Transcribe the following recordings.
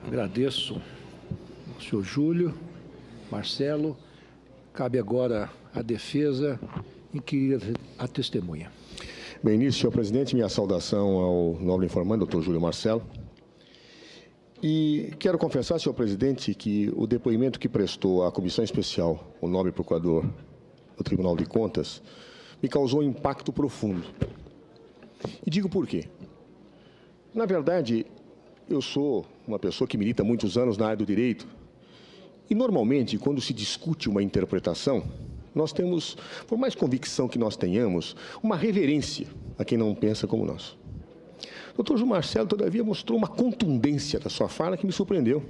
Agradeço ao senhor Júlio, Marcelo. Cabe agora a defesa inquirir a testemunha. Bem, início, senhor presidente, minha saudação ao nobre informante, doutor Júlio Marcelo. E quero confessar, senhor presidente, que o depoimento que prestou à comissão especial, o nobre procurador do Tribunal de Contas, me causou um impacto profundo. E digo por quê. Na verdade, eu sou uma pessoa que milita há muitos anos na área do direito e, normalmente, quando se discute uma interpretação, nós temos, por mais convicção que nós tenhamos, uma reverência a quem não pensa como nós. O doutor Júlio Marcelo, todavia, mostrou uma contundência da sua fala que me surpreendeu.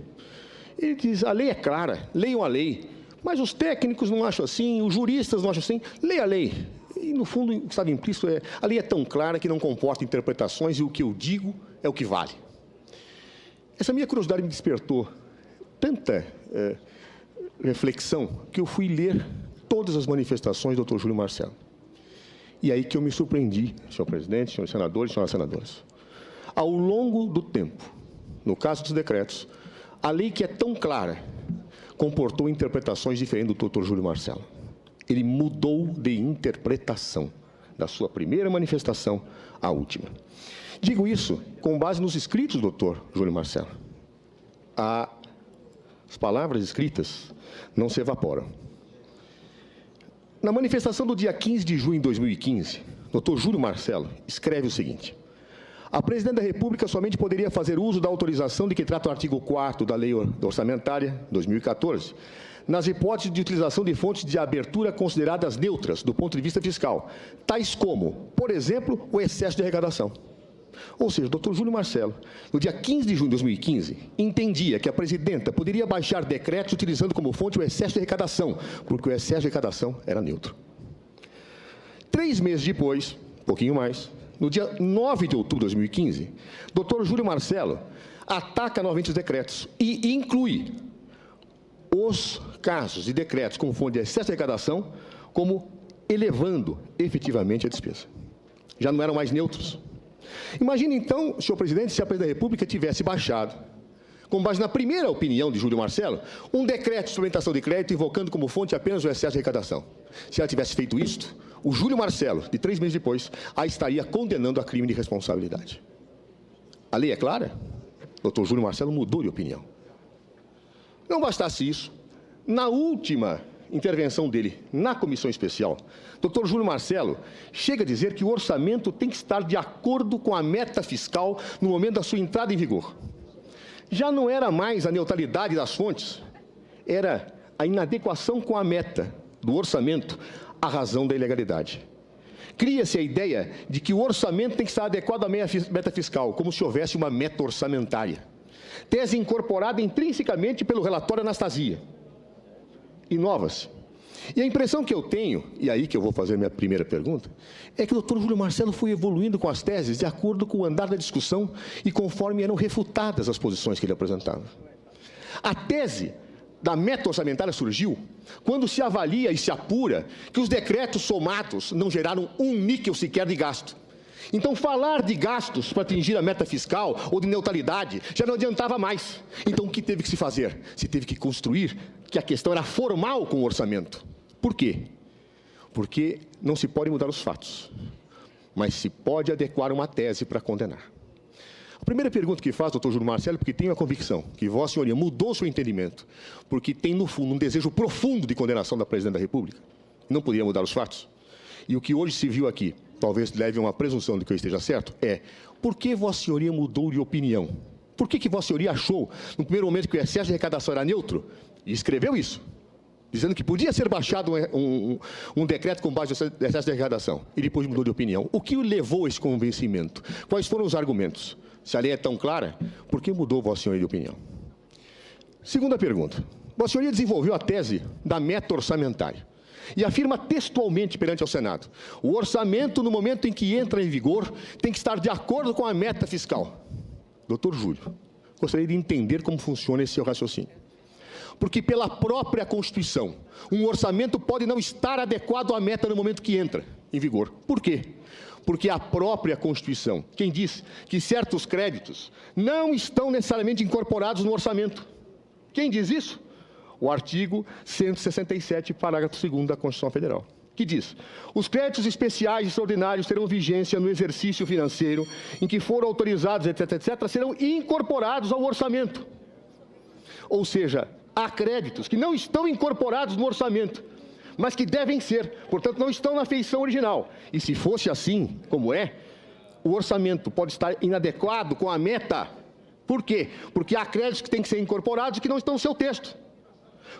Ele diz, a lei é clara, leiam a lei, mas os técnicos não acham assim, os juristas não acham assim, leia a lei. E, no fundo, o que estava implícito é, a lei é tão clara que não comporta interpretações e o que eu digo é o que vale. Essa minha curiosidade me despertou tanta reflexão que eu fui ler todas as manifestações do doutor Júlio Marcelo. E aí que eu me surpreendi, senhor presidente, senhores senadores e senhoras senadoras. Ao longo do tempo, no caso dos decretos, a lei que é tão clara comportou interpretações diferentes do doutor Júlio Marcelo. Ele mudou de interpretação, da sua primeira manifestação à última. Digo isso com base nos escritos do doutor Júlio Marcelo. As palavras escritas não se evaporam. Na manifestação do dia 15 de junho de 2015, doutor Júlio Marcelo escreve o seguinte: a Presidente da República somente poderia fazer uso da autorização de que trata o artigo 4º da Lei Orçamentária 2014, nas hipóteses de utilização de fontes de abertura consideradas neutras do ponto de vista fiscal, tais como, por exemplo, o excesso de arrecadação. Ou seja, o doutor Júlio Marcelo, no dia 15 de junho de 2015, entendia que a Presidenta poderia baixar decretos utilizando como fonte o excesso de arrecadação, porque o excesso de arrecadação era neutro. 3 meses depois, um pouquinho mais, no dia 9 de outubro de 2015, doutor Júlio Marcelo ataca novamente os decretos e inclui os casos de decretos com fonte de excesso de arrecadação como elevando efetivamente a despesa. Já não eram mais neutros. Imagine, então, senhor presidente, se a Presidente da República tivesse baixado, com base na primeira opinião de Júlio Marcelo, um decreto de suplementação de crédito invocando como fonte apenas o excesso de arrecadação. Se ela tivesse feito isto, o Júlio Marcelo, de 3 meses depois, a estaria condenando a crime de responsabilidade. A lei é clara? Doutor Júlio Marcelo mudou de opinião. Não bastasse isso, na última intervenção dele na comissão especial, doutor Júlio Marcelo chega a dizer que o orçamento tem que estar de acordo com a meta fiscal no momento da sua entrada em vigor. Já não era mais a neutralidade das fontes, era a inadequação com a meta do orçamento a razão da ilegalidade. Cria-se a ideia de que o orçamento tem que estar adequado à meta fiscal, como se houvesse uma meta orçamentária. Tese incorporada intrinsecamente pelo relatório Anastasia. Inova-se. E a impressão que eu tenho, e aí que eu vou fazer minha primeira pergunta, é que o doutor Júlio Marcelo foi evoluindo com as teses de acordo com o andar da discussão e conforme eram refutadas as posições que ele apresentava. A tese da meta orçamentária surgiu quando se avalia e se apura que os decretos somados não geraram um níquel sequer de gasto. Então, falar de gastos para atingir a meta fiscal ou de neutralidade já não adiantava mais. Então, o que teve que se fazer? Se teve que construir que a questão era formal com o orçamento. Por quê? Porque não se pode mudar os fatos, mas se pode adequar uma tese para condenar. A primeira pergunta que faz, doutor Júlio Marcelo, porque tenho a convicção que Vossa Senhoria mudou seu entendimento, porque tem, no fundo, um desejo profundo de condenação da Presidente da República, não poderia mudar os fatos. E o que hoje se viu aqui, talvez leve a uma presunção de que eu esteja certo, é por que Vossa Senhoria mudou de opinião? Por que Vossa Senhoria achou, no primeiro momento, que o excesso de arrecadação era neutro, e escreveu isso, dizendo que podia ser baixado um decreto com base no excesso de arrecadação, e depois mudou de opinião? O que o levou a esse convencimento? Quais foram os argumentos? Se a lei é tão clara, por que mudou Vossa Senhoria de opinião? Segunda pergunta. Vossa Senhoria desenvolveu a tese da meta orçamentária e afirma textualmente perante ao Senado: o orçamento, no momento em que entra em vigor, tem que estar de acordo com a meta fiscal. Doutor Júlio, gostaria de entender como funciona esse seu raciocínio. Porque, pela própria Constituição, um orçamento pode não estar adequado à meta no momento que entra em vigor. Por quê? Porque a própria Constituição, quem diz que certos créditos não estão necessariamente incorporados no orçamento. Quem diz isso? O artigo 167, parágrafo 2º da Constituição Federal, que diz: os créditos especiais e extraordinários terão vigência no exercício financeiro em que foram autorizados, etc., etc., serão incorporados ao orçamento. Ou seja, há créditos que não estão incorporados no orçamento, mas que devem ser, portanto, não estão na feição original. E se fosse assim, como é, o orçamento pode estar inadequado com a meta. Por quê? Porque há créditos que têm que ser incorporados e que não estão no seu texto.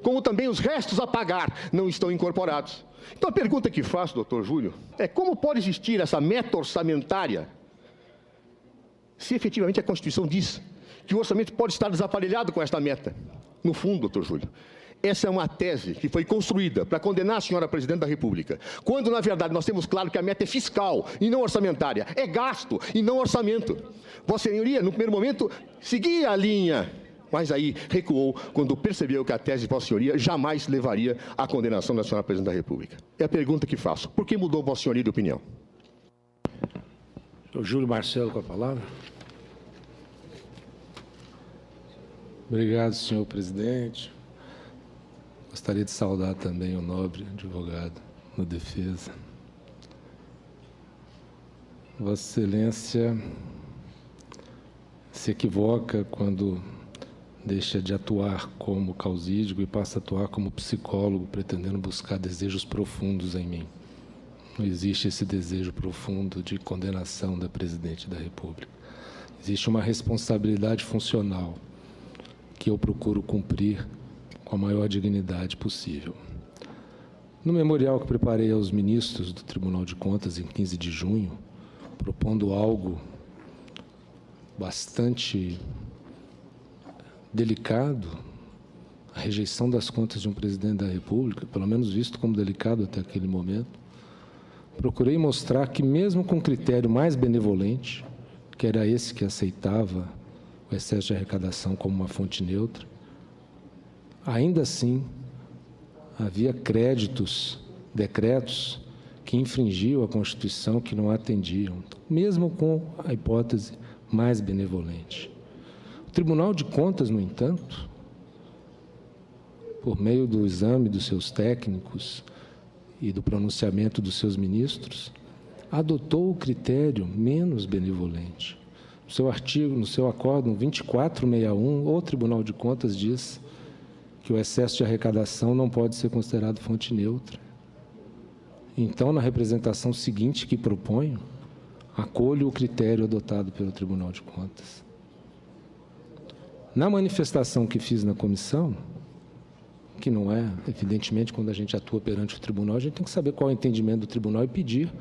Como também os restos a pagar não estão incorporados. Então, a pergunta que faço, doutor Júlio, é como pode existir essa meta orçamentária se efetivamente a Constituição diz que o orçamento pode estar desaparelhado com esta meta? No fundo, doutor Júlio, essa é uma tese que foi construída para condenar a senhora Presidente da República, quando, na verdade, nós temos claro que a meta é fiscal e não orçamentária, é gasto e não orçamento. Vossa Senhoria, no primeiro momento, seguia a linha, mas aí recuou quando percebeu que a tese de Vossa Senhoria jamais levaria à condenação da senhora Presidente da República. É a pergunta que faço. Por que mudou Vossa Senhoria de opinião? O Júlio Marcelo com a palavra. Obrigado, senhor presidente. Gostaria de saudar também o nobre advogado na defesa. Vossa Excelência se equivoca quando deixa de atuar como causídico e passa a atuar como psicólogo, pretendendo buscar desejos profundos em mim. Não existe esse desejo profundo de condenação da Presidente da República. Existe uma responsabilidade funcional que eu procuro cumprir com a maior dignidade possível. No memorial que preparei aos ministros do Tribunal de Contas em 15 de junho, propondo algo bastante delicado, a rejeição das contas de um presidente da República, pelo menos visto como delicado até aquele momento, procurei mostrar que, mesmo com critério mais benevolente, que era esse que aceitava o excesso de arrecadação como uma fonte neutra, ainda assim havia créditos, decretos que infringiam a Constituição, que não atendiam, mesmo com a hipótese mais benevolente. O Tribunal de Contas, no entanto, por meio do exame dos seus técnicos e do pronunciamento dos seus ministros, adotou o critério menos benevolente. No seu artigo, no seu acórdão 2461, o Tribunal de Contas diz que o excesso de arrecadação não pode ser considerado fonte neutra. Então, na representação seguinte que proponho, acolho o critério adotado pelo Tribunal de Contas. Na manifestação que fiz na comissão, que não é, evidentemente, quando a gente atua perante o tribunal, a gente tem que saber qual é o entendimento do tribunal e pedir,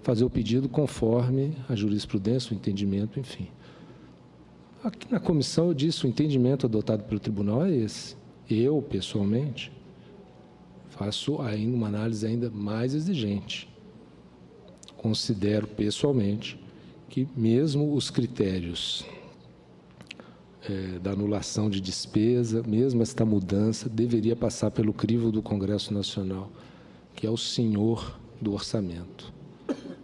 fazer o pedido conforme a jurisprudência, o entendimento, enfim. Aqui na comissão eu disse, o entendimento adotado pelo tribunal é esse. Eu, pessoalmente, faço ainda uma análise ainda mais exigente. Considero, pessoalmente, que mesmo os critérios da anulação de despesa, mesmo esta mudança, deveria passar pelo crivo do Congresso Nacional, que é o senhor do orçamento,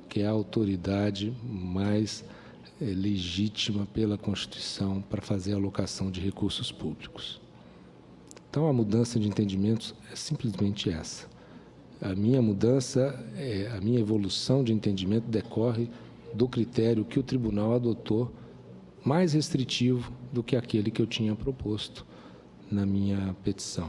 que é a autoridade mais legítima pela Constituição para fazer a alocação de recursos públicos. Então, a mudança de entendimentos é simplesmente essa. A minha mudança, a minha evolução de entendimento decorre do critério que o tribunal adotou, mais restritivo do que aquele que eu tinha proposto na minha petição.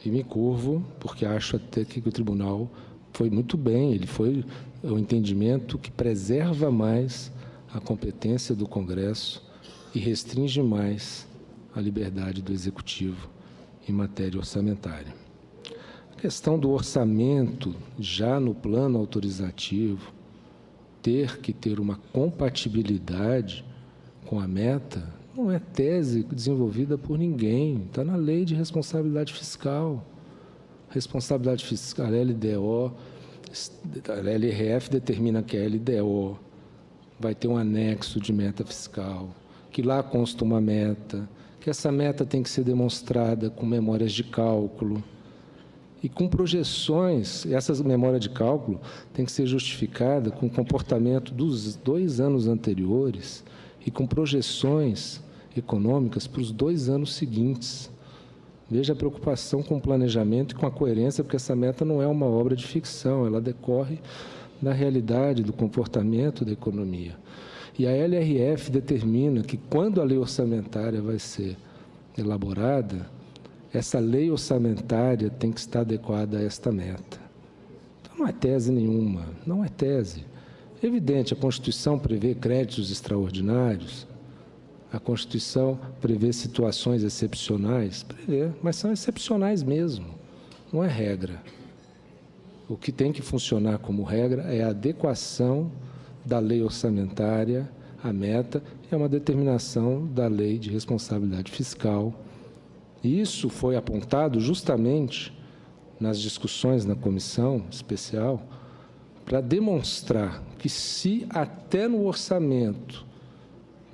E me curvo, porque acho até que o tribunal foi muito bem, ele foi o entendimento que preserva mais a competência do Congresso e restringe mais a liberdade do Executivo em matéria orçamentária. A questão do orçamento, já no plano autorizativo, ter que ter uma compatibilidade com a meta, não é tese desenvolvida por ninguém, está na Lei de Responsabilidade Fiscal. Responsabilidade fiscal, a LDO, a LRF determina que a LDO vai ter um anexo de meta fiscal, que lá consta uma meta, que essa meta tem que ser demonstrada com memórias de cálculo. e com projeções. Essa memória de cálculo tem que ser justificada com o comportamento dos 2 anos anteriores e com projeções econômicas para os 2 anos seguintes. Veja a preocupação com o planejamento e com a coerência, porque essa meta não é uma obra de ficção, ela decorre da realidade, do comportamento da economia. E a LRF determina que, quando a lei orçamentária vai ser elaborada, essa lei orçamentária tem que estar adequada a esta meta. Então, não é tese nenhuma, não é tese. É evidente, a Constituição prevê créditos extraordinários, a Constituição prevê situações excepcionais, prevê, mas são excepcionais mesmo, não é regra. O que tem que funcionar como regra é a adequação da lei orçamentária à meta, é uma determinação da lei de responsabilidade fiscal. E isso foi apontado justamente nas discussões na comissão especial para demonstrar que, se até no orçamento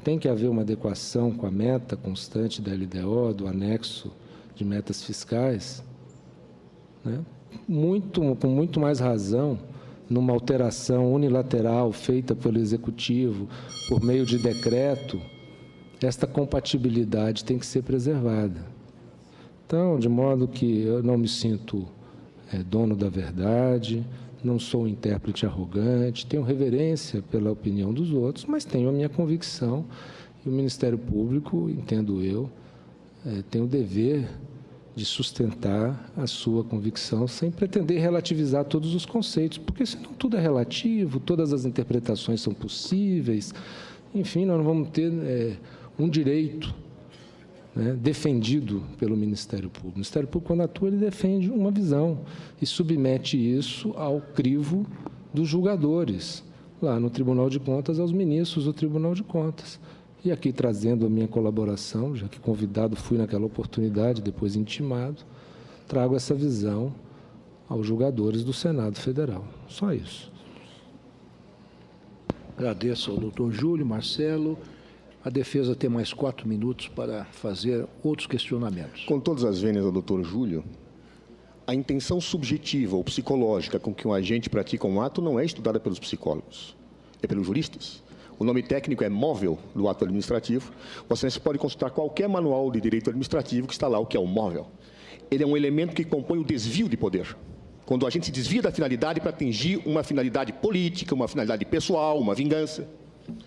tem que haver uma adequação com a meta constante da LDO, do anexo de metas fiscais, né? Com muito mais razão, numa alteração unilateral feita pelo Executivo por meio de decreto, esta compatibilidade tem que ser preservada. Então, de modo que eu não me sinto dono da verdade, não sou um intérprete arrogante, tenho reverência pela opinião dos outros, mas tenho a minha convicção, e o Ministério Público, entendo eu, tem o dever de sustentar a sua convicção sem pretender relativizar todos os conceitos, porque senão tudo é relativo, todas as interpretações são possíveis, enfim, nós não vamos ter um direito, né, defendido pelo Ministério Público. O Ministério Público, quando atua, ele defende uma visão e submete isso ao crivo dos julgadores, lá no Tribunal de Contas, aos ministros do Tribunal de Contas. E aqui, trazendo a minha colaboração, já que convidado fui naquela oportunidade, depois intimado, trago essa visão aos julgadores do Senado Federal. Só isso. Agradeço ao doutor Júlio, Marcelo. A defesa tem mais 4 minutos para fazer outros questionamentos. Com todas as vênias ao doutor Júlio, a intenção subjetiva ou psicológica com que um agente pratica um ato não é estudada pelos psicólogos, é pelos juristas. O nome técnico é móvel do ato administrativo. Você pode consultar qualquer manual de direito administrativo que está lá o que é o móvel. Ele é um elemento que compõe o desvio de poder. Quando a gente se desvia da finalidade para atingir uma finalidade política, uma finalidade pessoal, uma vingança.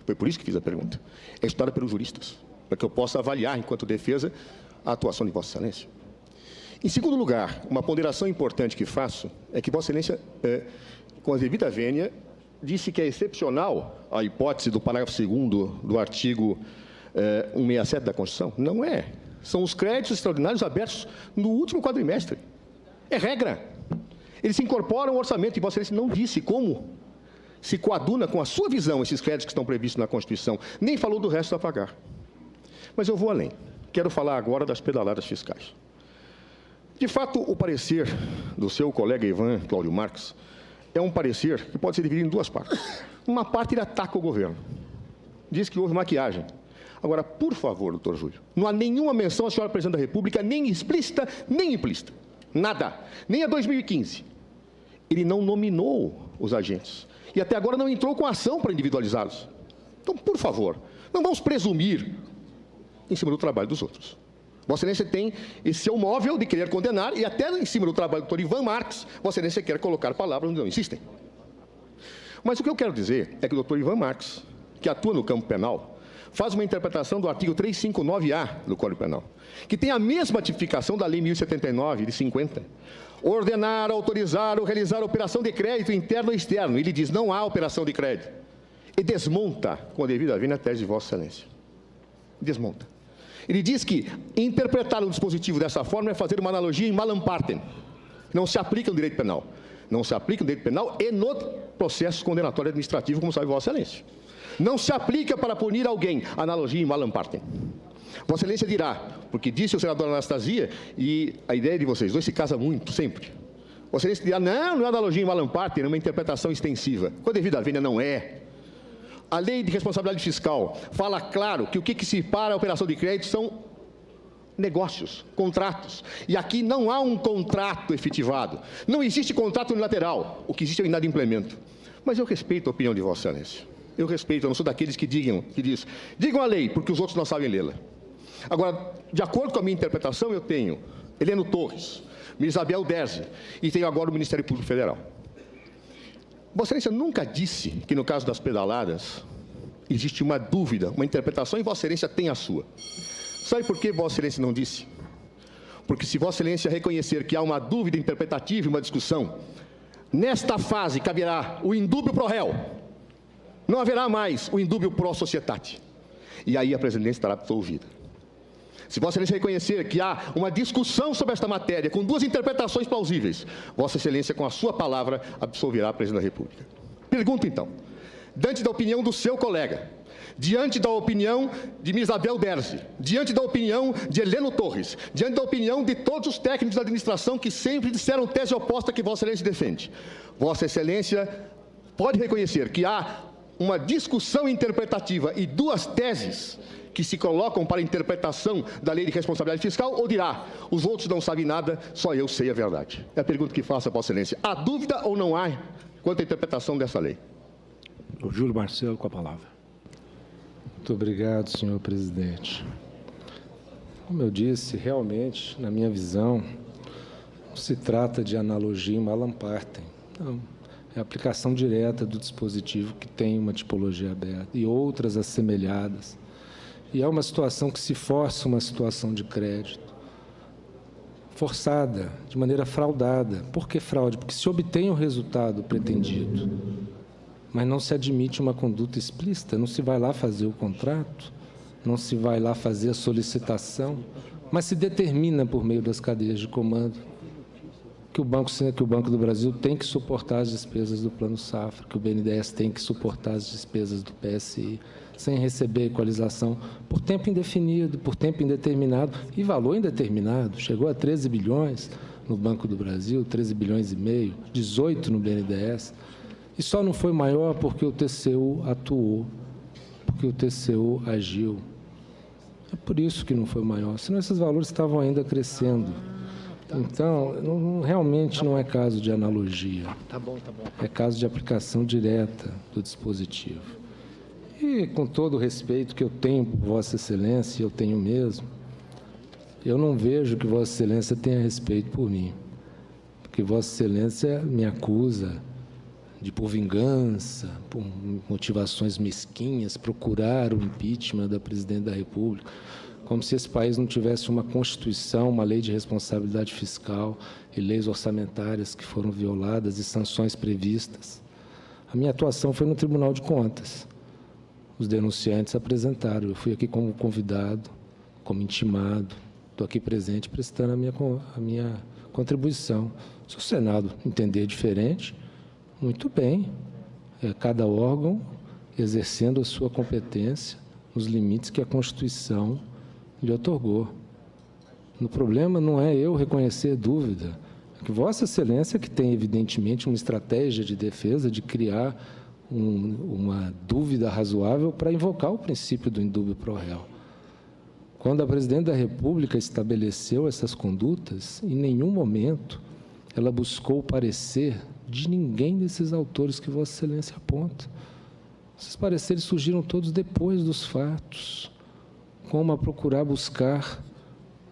Foi por isso que fiz a pergunta. É estudada pelos juristas, para que eu possa avaliar, enquanto defesa, a atuação de Vossa Excelência. Em segundo lugar, uma ponderação importante que faço é que Vossa Excelência, com a devida vênia, disse que é excepcional a hipótese do parágrafo 2º do artigo 167 da Constituição. Não é. São os créditos extraordinários abertos no último quadrimestre. É regra. Eles se incorporam ao orçamento e Vossa Excelência não disse como se coaduna com a sua visão esses créditos que estão previstos na Constituição. Nem falou do resto a pagar. Mas eu vou além. Quero falar agora das pedaladas fiscais. De fato, o parecer do seu colega Ivan Cláudio Marques é um parecer que pode ser dividido em 2 partes. Uma parte ele ataca o governo. Diz que houve maquiagem. Agora, por favor, doutor Júlio, não há nenhuma menção à senhora Presidente da República, nem explícita, nem implícita. Nada. Nem a 2015. Ele não nominou os agentes. E até agora não entrou com ação para individualizá-los. Então, por favor, não vamos presumir em cima do trabalho dos outros. Vossa Excelência tem esse seu móvel de querer condenar e até em cima do trabalho do doutor Ivan Marques, Vossa Excelência quer colocar palavras onde não insistem. Mas o que eu quero dizer é que o doutor Ivan Marques, que atua no campo penal, faz uma interpretação do artigo 359-A do Código Penal, que tem a mesma tipificação da Lei 1079, de 50. Ordenar, autorizar ou realizar operação de crédito interno ou externo. Ele diz, não há operação de crédito. E desmonta, com a devida vênia, a tese de Vossa Excelência. Desmonta. Ele diz que interpretar um dispositivo dessa forma é fazer uma analogia em malam partem. Não se aplica no direito penal. Não se aplica no direito penal e no processo condenatório administrativo, como sabe Vossa Excelência. Não se aplica para punir alguém. Analogia em malam partem. Vossa Excelência dirá, porque disse o senador Anastasia, e a ideia de vocês dois se casa muito, sempre. Vossa Excelência dirá, não é analogia em malam partem, é uma interpretação extensiva. Com a devida vênia, não é. A lei de responsabilidade fiscal fala claro que o que separa a operação de crédito são negócios, contratos. E aqui não há um contrato efetivado. Não existe contrato unilateral. O que existe é o inadimplemento. Mas eu respeito a opinião de Vossa Excelência. Eu respeito, eu não sou daqueles que digam a lei, porque os outros não sabem lê-la. Agora, de acordo com a minha interpretação, eu tenho Heleno Torres, Isabel Derzi e tenho agora o Ministério Público Federal. Vossa Excelência nunca disse que, no caso das pedaladas, existe uma dúvida, uma interpretação, e Vossa Excelência tem a sua. Sabe por que Vossa Excelência não disse? Porque se Vossa Excelência reconhecer que há uma dúvida interpretativa e uma discussão, nesta fase caberá o indúbio pro réu. Não haverá mais o indúbio pro societate. E aí a presidência estará absolvida. Se Vossa Excelência reconhecer que há uma discussão sobre esta matéria, com duas interpretações plausíveis, Vossa Excelência, com a sua palavra, absolverá a Presidente da República. Pergunto, então, diante da opinião do seu colega, diante da opinião de Isabel Derzi, diante da opinião de Heleno Torres, diante da opinião de todos os técnicos da administração que sempre disseram tese oposta que Vossa Excelência defende, Vossa Excelência pode reconhecer que há uma discussão interpretativa e duas teses que se colocam para a interpretação da Lei de Responsabilidade Fiscal, ou dirá, os outros não sabem nada, só eu sei a verdade? É a pergunta que faço a Vossa Excelência. Há dúvida ou não há quanto à interpretação dessa lei? O Júlio Marcelo, com a palavra. Muito obrigado, senhor presidente. Como eu disse, realmente, na minha visão, não se trata de analogia em Malam Partem. Não. É a aplicação direta do dispositivo que tem uma tipologia aberta e outras assemelhadas. E é uma situação que se força uma situação de crédito, forçada, de maneira fraudada. Por que fraude? Porque se obtém o resultado pretendido, mas não se admite uma conduta explícita, não se vai lá fazer o contrato, não se vai lá fazer a solicitação, mas se determina por meio das cadeias de comando que o Banco do Brasil tem que suportar as despesas do Plano Safra, que o BNDES tem que suportar as despesas do PSI, sem receber equalização, por tempo indefinido, por tempo indeterminado e valor indeterminado. Chegou a 13 bilhões no Banco do Brasil, 13 bilhões e meio, 18 no BNDES, e só não foi maior porque o TCU atuou, porque o TCU agiu. É por isso que não foi maior, senão esses valores estavam ainda crescendo. Então, realmente não é caso de analogia. Tá bom. É caso de aplicação direta do dispositivo. E, com todo o respeito que eu tenho por Vossa Excelência, eu tenho mesmo, eu não vejo que Vossa Excelência tenha respeito por mim. Porque Vossa Excelência me acusa de, por vingança, por motivações mesquinhas, procurar o impeachment da Presidente da República, como se esse país não tivesse uma Constituição, uma lei de responsabilidade fiscal e leis orçamentárias que foram violadas e sanções previstas. A minha atuação foi no Tribunal de Contas. Os denunciantes apresentaram. Eu fui aqui como convidado, como intimado. Estou aqui presente prestando a minha contribuição. Se o Senado entender diferente, muito bem. É cada órgão exercendo a sua competência nos limites que a Constituição lhe otorgou. O problema não é eu reconhecer dúvida, é que Vossa Excelência, que tem evidentemente uma estratégia de defesa, de criar uma dúvida razoável para invocar o princípio do indúbio pro réu. Quando a Presidente da República estabeleceu essas condutas, em nenhum momento ela buscou o parecer de ninguém desses autores que Vossa Excelência aponta. Esses pareceres surgiram todos depois dos fatos, como a procurar buscar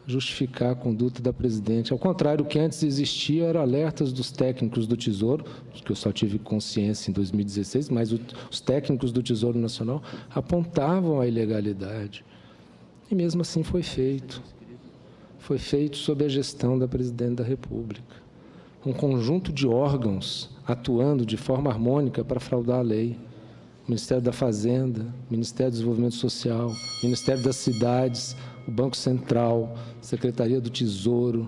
justificar a conduta da Presidente. Ao contrário, o que antes existia eram alertas dos técnicos do Tesouro, que eu só tive consciência em 2016, mas os técnicos do Tesouro Nacional apontavam a ilegalidade. E mesmo assim foi feito. Foi feito sob a gestão da Presidente da República. Um conjunto de órgãos atuando de forma harmônica para fraudar a lei. Ministério da Fazenda, Ministério do Desenvolvimento Social, Ministério das Cidades, o Banco Central, Secretaria do Tesouro,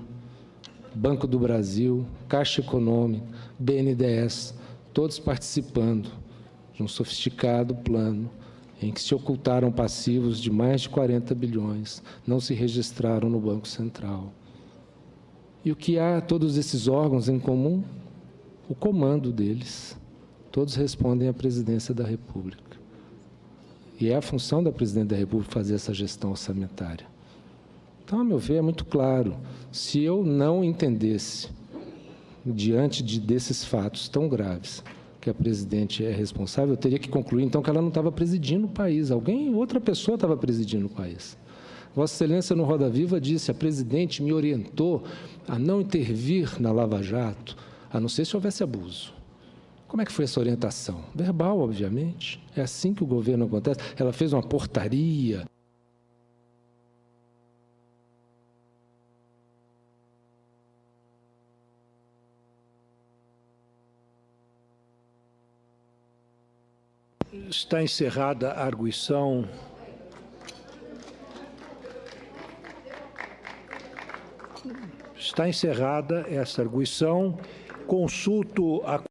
Banco do Brasil, Caixa Econômica, BNDES, todos participando de um sofisticado plano em que se ocultaram passivos de mais de 40 bilhões, não se registraram no Banco Central. E o que há todos esses órgãos em comum? O comando deles. Todos respondem à Presidência da República. E é a função da Presidente da República fazer essa gestão orçamentária. Então, a meu ver, é muito claro. Se eu não entendesse, diante desses fatos tão graves, que a presidente é responsável, eu teria que concluir, então, que ela não estava presidindo o país. Outra pessoa estava presidindo o país. Vossa Excelência, no Roda Viva, disse: a presidente me orientou a não intervir na Lava Jato, a não ser se houvesse abuso. Como é que foi essa orientação? Verbal, obviamente. É assim que o governo acontece. Ela fez uma portaria. Está encerrada a arguição. Está encerrada essa arguição. Consulto a